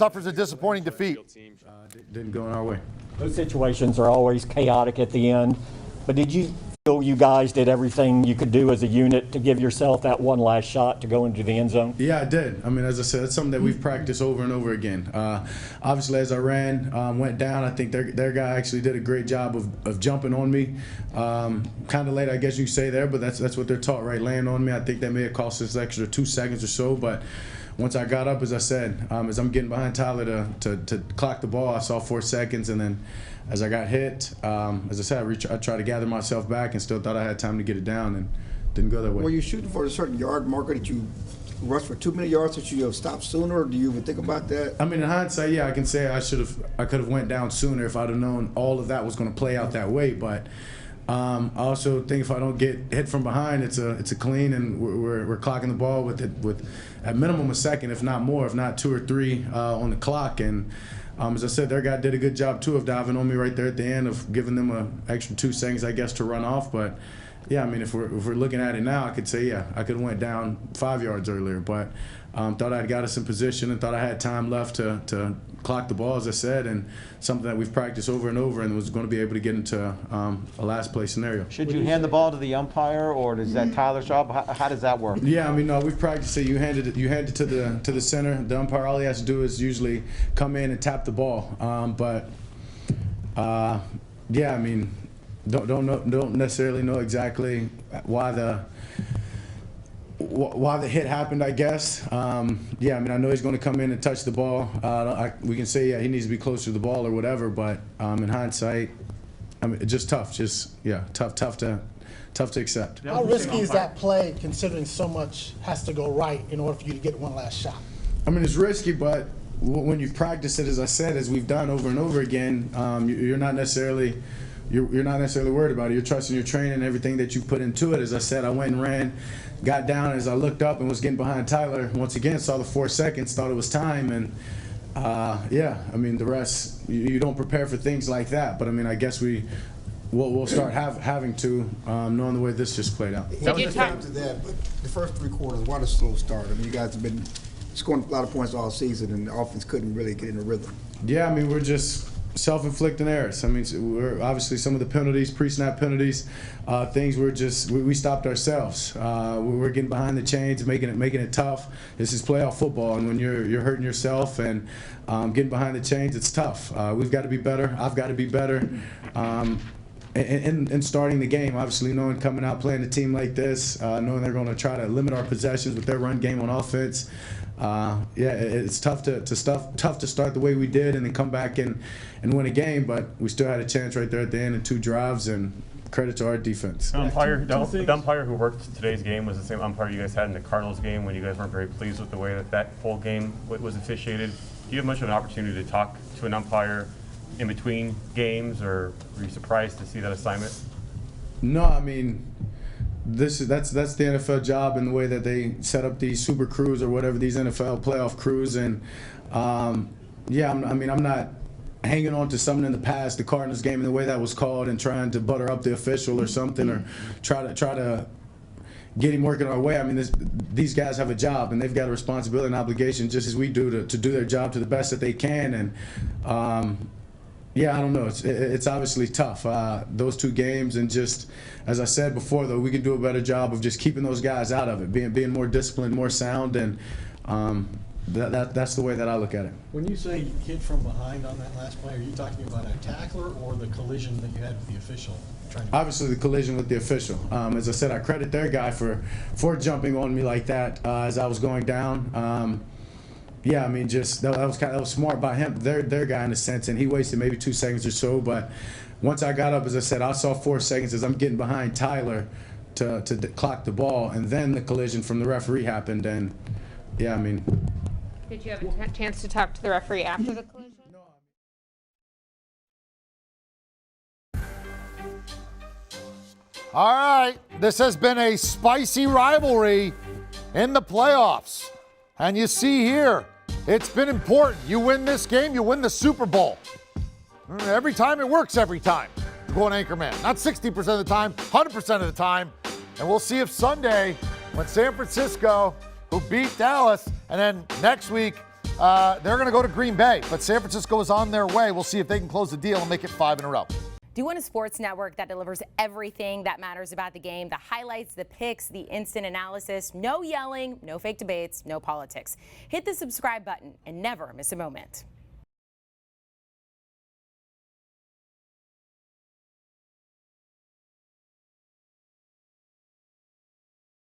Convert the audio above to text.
suffers a disappointing defeat. Didn't go in our way. Those situations are always chaotic at the end, but did you feel you guys did everything you could do as a unit to give yourself that one last shot to go into the end zone? Yeah, I did. I mean, as I said, it's something that we've practiced over and over again. Obviously, as I ran, went down, I think their guy actually did a great job of jumping on me. Kind of late, I guess you say there, but that's what they're taught, right? Laying on me. I think that may have cost us extra 2 seconds or so, but once I got up, as I said, as I'm getting behind Tyler to clock the ball, I saw 4 seconds, and then as I got hit, as I said, I tried to gather myself back and still thought I had time to get it down, and didn't go that way. Were you shooting for a certain yard marker that you rushed for too many yards that you have stopped sooner, or do you even think about that? I mean, in hindsight, yeah, I can say I could have went down sooner if I'd have known all of that was going to play out that way, but I also think if I don't get hit from behind, it's a clean, and we're clocking the ball with at minimum a second, if not more, if not 2 or 3 on the clock. And as I said, their guy did a good job too of diving on me right there at the end, of giving them an extra 2 seconds, I guess, to run off. But yeah, I mean, if we're looking at it now, I could say, yeah, I could have went down 5 yards earlier, but thought I'd got us in position and thought I had time left to clock the ball, as I said, and something that we've practiced over and over, and was going to be able to get into a last play scenario. Should you hand the ball to the umpire, or is that Tyler's job? How does that work? Yeah, I mean, no, we've practiced it. You hand it to the center. The umpire, all he has to do is usually come in and tap the ball. Yeah, I mean, don't necessarily know exactly why the hit happened, I guess. Yeah, I mean, I know he's going to come in and touch the ball. We can say, yeah, he needs to be closer to the ball or whatever, but in hindsight, I mean, it's just tough. Tough to accept. How risky is that play, considering so much has to go right in order for you to get one last shot? I mean, it's risky, but when you practice it, as I said, as we've done over and over again, you're not necessarily worried about it. You're trusting your training and everything that you put into it. As I said, I went and ran, got down. As I looked up and was getting behind Tyler, once again saw the 4 seconds, thought it was time, and yeah, I mean, the rest, you don't prepare for things like that. But I mean, I guess we'll start having to, knowing the way this just played out. Did you talk to that? But the first 3 quarters, why the slow start? I mean, you guys have been scoring a lot of points all season, and the offense couldn't really get in a rhythm. Yeah, I mean, we're just self-inflicting errors. I mean, we're obviously some of the penalties, pre-snap penalties, things we stopped ourselves. We're getting behind the chains, making it tough. This is playoff football, and when you're hurting yourself and getting behind the chains, it's tough. We've got to be better. I've got to be better. And starting the game, obviously knowing coming out playing a team like this, knowing they're going to try to limit our possessions with their run game on offense. Yeah, it's tough to start the way we did and then come back and win a game, but we still had a chance right there at the end in 2 drives, and credit to our defense. The umpire who worked today's game was the same umpire you guys had in the Cardinals game when you guys weren't very pleased with the way that whole game was officiated. Do you have much of an opportunity to talk to an umpire in between games, or were you surprised to see that assignment? No, I mean, that's the NFL job, and the way that they set up these super crews or whatever, these NFL playoff crews, and yeah, I'm not hanging on to something in the past, the Cardinals game and the way that was called, and trying to butter up the official or something, or try to get him working our way. I mean, these guys have a job, and they've got a responsibility and obligation just as we do to do their job to the best that they can, and yeah, I don't know. It's obviously tough, those 2 games, and just as I said before, though, we can do a better job of just keeping those guys out of it, being more disciplined, more sound, and that's the way that I look at it. When you say hit from behind on that last play, are you talking about a tackler or the collision that you had with the official? Obviously, the collision with the official. As I said, I credit their guy for jumping on me like that as I was going down. Yeah, I mean, just that was smart by him, their guy in a sense, and he wasted maybe 2 seconds or so. But once I got up, as I said, I saw 4 seconds as I'm getting behind Tyler to clock the ball, and then the collision from the referee happened, and yeah, I mean. Did you have a chance to talk to the referee after the collision? All right, this has been a spicy rivalry in the playoffs. And you see here, it's been important. You win this game, you win the Super Bowl. Every time it works, every time. You go on Anchorman. Not 60% of the time, 100% of the time. And we'll see if Sunday, when San Francisco, who beat Dallas, and then next week, They're going to go to Green Bay, but San Francisco is on their way. We'll see if they can close the deal and make it 5 in a row. Do you want a sports network that delivers everything that matters about the game? The highlights, the picks, the instant analysis, no yelling, no fake debates, no politics. Hit the subscribe button and never miss a moment.